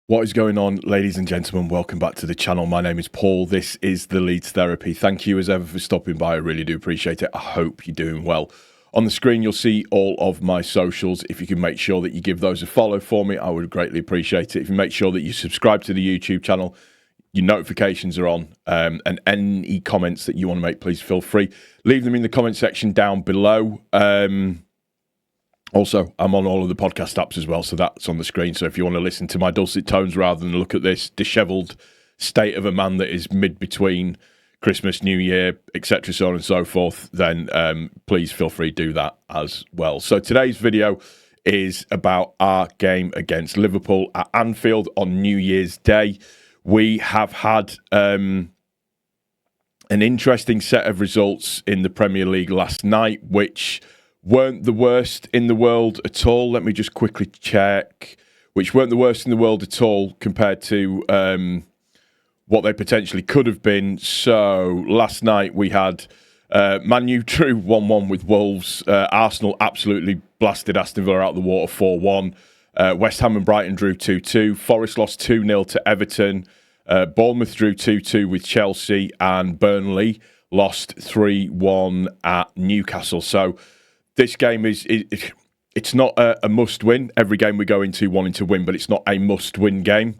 What is going on, ladies and gentlemen? Welcome back to the channel. My name is Paul. This is the Leeds Therapy. Thank you as ever for stopping by. I really do appreciate it. I hope you're doing well. On the screen, you'll see all of my socials. If you can make sure that you give those a follow for me, I would greatly appreciate it. If you make sure that you subscribe to the YouTube channel, your notifications are on, and any comments that you want to make, please feel free. Leave them in the comment section down below. Also, I'm on all of the podcast apps as well, so that's on the screen. So if you want to listen to my dulcet tones rather than look at this dishevelled state of a man that is mid-between Christmas, New Year, etc., so on and so forth, then please feel free to do that as well. So today's video is about our game against Liverpool at Anfield on New Year's Day. We have had an interesting set of results in the Premier League last night, which weren't the worst in the world at all. Let me just quickly check. Which weren't the worst in the world at all compared to what they potentially could have been. So last night we had Man U drew 1-1 with Wolves. Arsenal absolutely blasted Aston Villa out of the water 4-1. West Ham and Brighton drew 2-2. Forest lost 2-0 to Everton. Bournemouth drew 2-2 with Chelsea. And Burnley lost 3-1 at Newcastle. So this game it's not a must-win. Every game we go into wanting to win, but it's not a must-win game.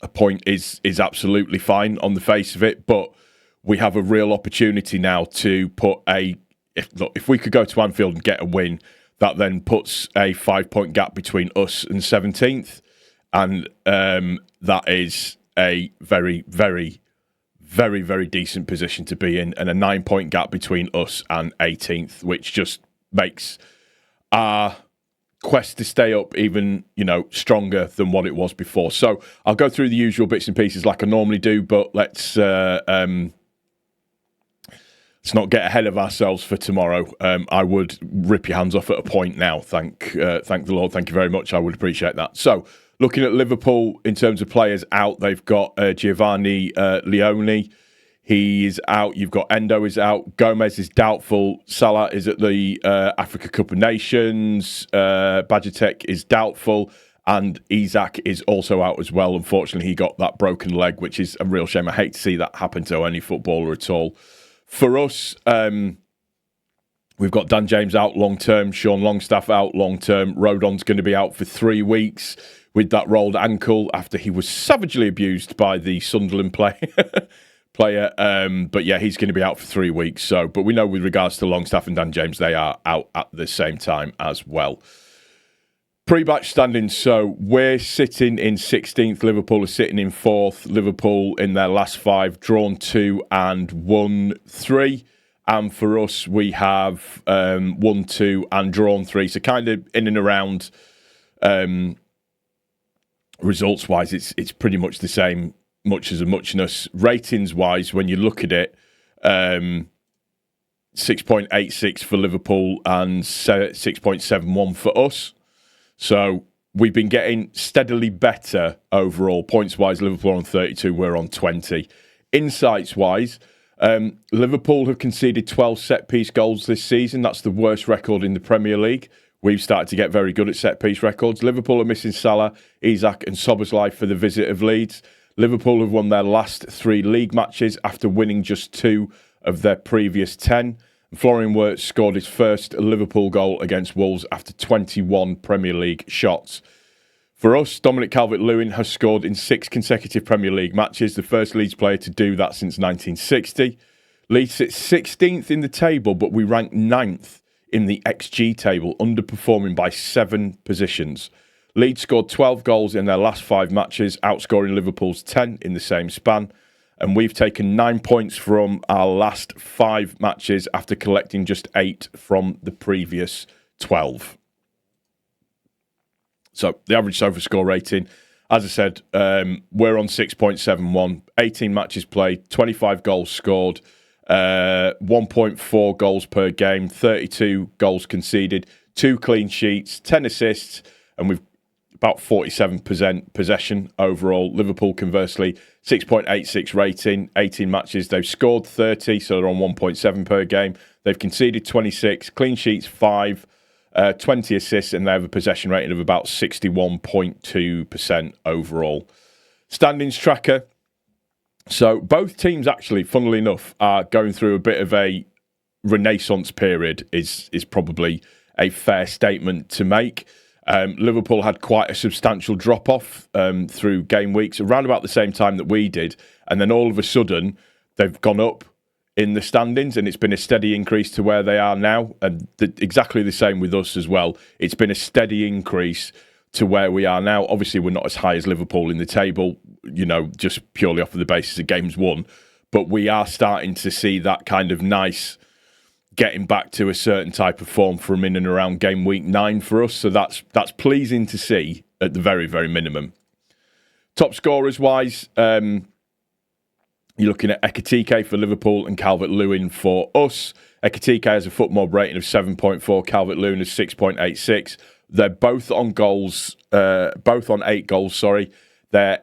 A point is absolutely fine on the face of it, but we have a real opportunity now to put if we could go to Anfield and get a win, that then puts a 5-point gap between us and 17th, and that is a very, very, very, very decent position to be in, and a 9-point gap between us and 18th, which just makes our quest to stay up even, stronger than what it was before. So I'll go through the usual bits and pieces like I normally do, but let's not get ahead of ourselves for tomorrow. I would rip your hands off at a point now. Thank the Lord. Thank you very much. I would appreciate that. So, looking at Liverpool in terms of players out, they've got Giovanni Leone. He's out. You've got Endo is out. Gomez is doubtful. Salah is at the Africa Cup of Nations. Bajatek is doubtful. And Isak is also out as well. Unfortunately, he got that broken leg, which is a real shame. I hate to see that happen to any footballer at all. For us, we've got Dan James out long-term. Sean Longstaff out long-term. Rodon's going to be out for 3 weeks with that rolled ankle after he was savagely abused by the Sunderland player. But yeah, he's going to be out for 3 weeks. So, but we know with regards to Longstaff and Dan James, they are out at the same time as well. Pre-match standings. So we're sitting in 16th. Liverpool are sitting in 4th. Liverpool in their last 5, drawn 2 and won 3. And for us, we have won 2 and drawn 3. So kind of in and around. Results-wise, it's pretty much the same, much as a muchness. Ratings-wise, when you look at it, 6.86 for Liverpool and 6.71 for us. So we've been getting steadily better overall. Points-wise, Liverpool are on 32, we're on 20. Insights-wise, Liverpool have conceded 12 set-piece goals this season. That's the worst record in the Premier League. We've started to get very good at set-piece records. Liverpool are missing Salah, Isak and Szoboszlai for the visit of Leeds. Liverpool have won their last 3 league matches after winning just 2 of their previous 10. And Florian Wirtz scored his first Liverpool goal against Wolves after 21 Premier League shots. For us, Dominic Calvert-Lewin has scored in 6 consecutive Premier League matches, the first Leeds player to do that since 1960. Leeds sits 16th in the table, but we rank 9th in the XG table, underperforming by 7 positions. Leeds scored 12 goals in their last 5 matches, outscoring Liverpool's 10 in the same span. And we've taken 9 points from our last 5 matches after collecting just 8 from the previous 12. So the average SOFA score rating, as I said, we're on 6.71, 18 matches played, 25 goals scored, 1.4 goals per game, 32 goals conceded, 2 clean sheets, 10 assists, and we've about 47% possession overall. Liverpool, conversely, 6.86 rating, 18 matches. They've scored 30, so they're on 1.7 per game. They've conceded 26, clean sheets 5, 20 assists, and they have a possession rating of about 61.2% overall. Standings tracker. So both teams actually, funnily enough, are going through a bit of a renaissance period, is probably a fair statement to make. Liverpool had quite a substantial drop-off through game weeks, around about the same time that we did, and then all of a sudden they've gone up in the standings, and it's been a steady increase to where they are now, and exactly the same with us as well. It's been a steady increase to where we are now. Obviously, we're not as high as Liverpool in the table, just purely off of the basis of games won, but we are starting to see that kind of nice getting back to a certain type of form from in and around game week 9 for us. So that's pleasing to see at the very, very minimum. Top scorers wise, you're looking at Ekitike for Liverpool and Calvert-Lewin for us. Ekitike has a footmob rating of 7.4, Calvert-Lewin is 6.86. They're both on goals, both on 8 goals, sorry. Their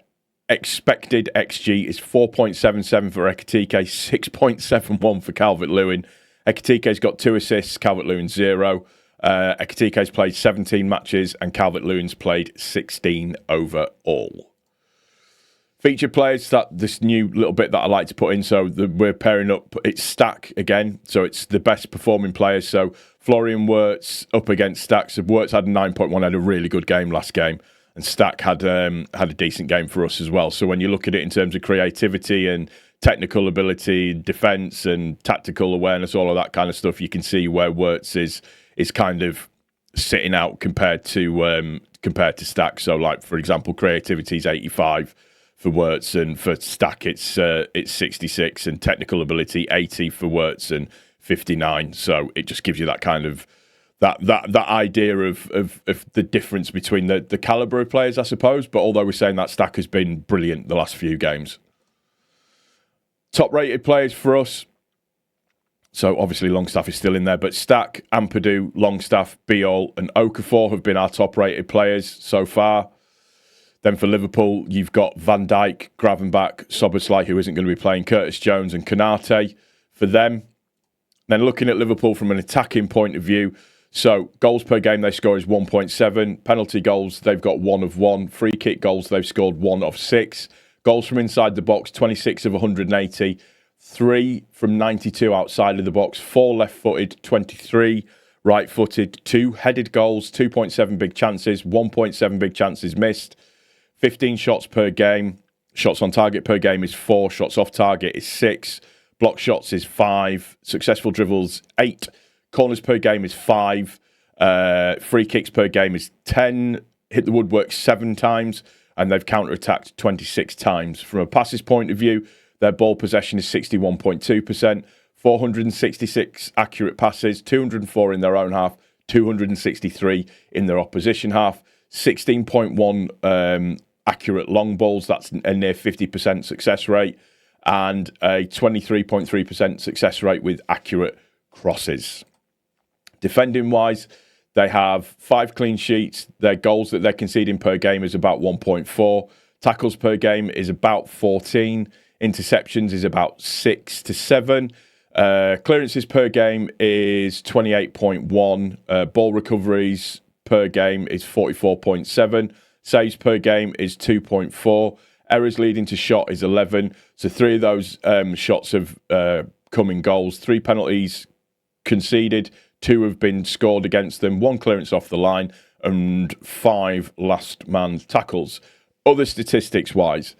expected XG is 4.77 for Ekitike, 6.71 for Calvert-Lewin. Ekitike's got 2 assists, Calvert-Lewin 0. Ekitike's played 17 matches and Calvert-Lewin's played 16 overall. Featured players, this new little bit that I like to put in. So we're pairing up, it's Stack again. So it's the best performing players. So Florian Wirtz up against Stack. So Wirtz had a 9.1, had a really good game last game. And Stack had a decent game for us as well. So when you look at it in terms of creativity and technical ability, defence and tactical awareness, all of that kind of stuff, you can see where Wirtz is kind of sitting out compared to Stack. So like, for example, creativity is 85 for Wirtz, and for Stack it's 66, and technical ability 80 for Wirtz and 59. So it just gives you that kind of that idea of the difference between the calibre of players, I suppose. But although we're saying that Stack has been brilliant the last few games. Top rated players for us. So obviously Longstaff is still in there, but Stack, Ampadu, Longstaff, Biol and Okafor have been our top rated players so far. Then for Liverpool, you've got Van Dijk, Gravenbach, Soboslai, who isn't going to be playing, Curtis Jones and Konate for them. Then looking at Liverpool from an attacking point of view, so goals per game they score is 1.7. Penalty goals, they've got 1 of 1. Free kick goals, they've scored 1 of 6. Goals from inside the box, 26 of 180. 3 from 92 outside of the box. 4 left-footed, 23 right-footed. 2 headed goals, 2.7 big chances, 1.7 big chances missed. 15 shots per game. Shots on target per game is 4. Shots off target is 6. Block shots is 5. Successful dribbles, 8. Corners per game is 5. Free kicks per game is 10. Hit the woodwork 7 times. And they've counter-attacked 26 times. From a passes point of view, their ball possession is 61.2%. 466 accurate passes. 204 in their own half. 263 in their opposition half. 16.1 accurate long balls, that's a near 50% success rate, and a 23.3% success rate with accurate crosses. Defending wise, they have 5 clean sheets. Their goals that they're conceding per game is about 1.4. Tackles per game is about 14. Interceptions is about 6 to 7. Clearances per game is 28.1. Ball recoveries per game is 44.7. Saves per game is 2.4. Errors leading to shot is 11. So 3 of those shots have come in goals. 3 penalties conceded. 2 have been scored against them. 1 clearance off the line and 5 last man tackles. Other statistics wise,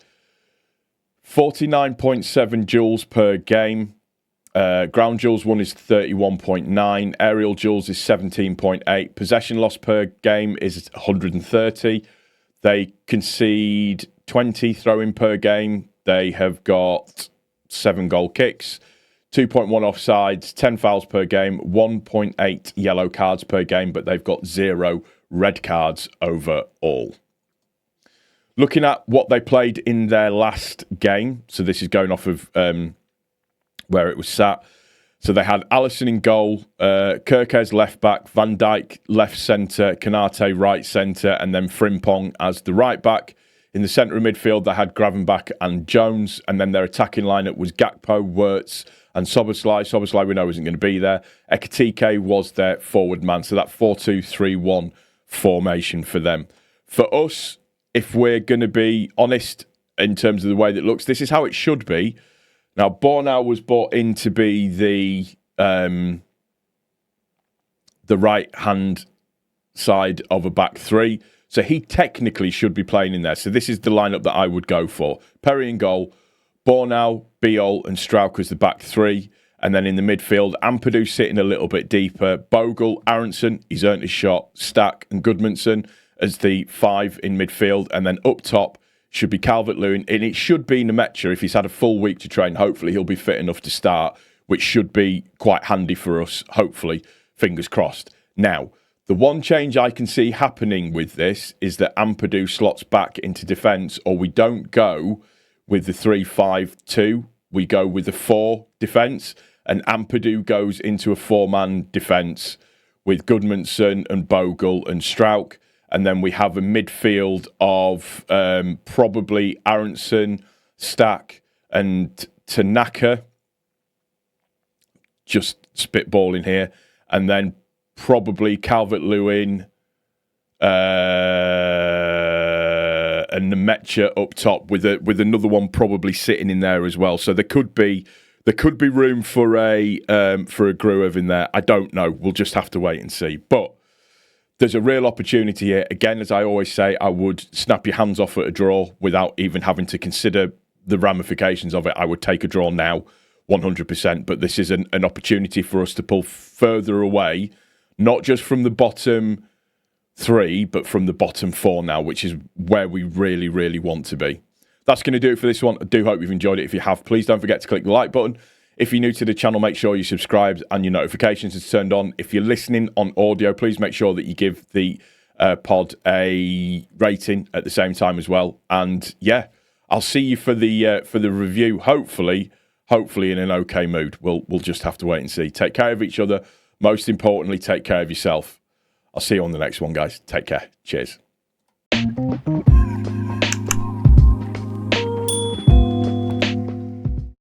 49.7 duels per game. Ground duels won is 31.9. Aerial duels is 17.8. Possession loss per game is 130. They concede 20 throw-in per game. They have got 7 goal kicks, 2.1 offsides, 10 fouls per game, 1.8 yellow cards per game, but they've got 0 red cards overall. Looking at what they played in their last game, so this is going off of where it was sat. So they had Alisson in goal, Kirkes left back, Van Dijk left centre, Konate right centre, and then Frimpong as the right back. In the centre of midfield, they had Gravenbach and Jones, and then their attacking lineup was Gakpo, Wirtz, and Szoboszlai. Szoboszlai we know isn't going to be there. Ekitike was their forward man, so that 4-2-3-1 formation for them. For us, if we're going to be honest in terms of the way that it looks, this is how it should be. Now, Bornau was brought in to be the right-hand side of a back three, so he technically should be playing in there. So this is the lineup that I would go for. Perry in goal, Bornau, Biol and Strauch as the back three, and then in the midfield, Ampadu sitting a little bit deeper, Bogle, Aronson, he's earned his shot, Stack and Goodmanson as the five in midfield, and then up top should be Calvert-Lewin, and it should be Nemecha. If he's had a full week to train, hopefully he'll be fit enough to start, which should be quite handy for us, hopefully, fingers crossed. Now, the one change I can see happening with this is that Ampadu slots back into defence, or we don't go with the 3-5-2, we go with the 4 defence, and Ampadu goes into a 4-man defence with Goodmanson and Bogle and Strauch. And then we have a midfield of probably Aronson, Stack, and Tanaka. Just spitballing here. And then probably Calvert-Lewin and Nemecha up top with another one probably sitting in there as well. So there could be room for a Gruev in there. I don't know. We'll just have to wait and see. But there's a real opportunity here. Again, as I always say, I would snap your hands off at a draw without even having to consider the ramifications of it. I would take a draw now, 100%. But this is an opportunity for us to pull further away, not just from the bottom 3, but from the bottom 4 now, which is where we really, really want to be. That's going to do it for this one. I do hope you've enjoyed it. If you have, please don't forget to click the like button. If you're new to the channel, make sure you subscribe and your notifications are turned on. If you're listening on audio, please make sure that you give the pod a rating at the same time as well. And yeah, I'll see you for the review. Hopefully in an okay mood. We'll just have to wait and see. Take care of each other. Most importantly, take care of yourself. I'll see you on the next one, guys. Take care. Cheers.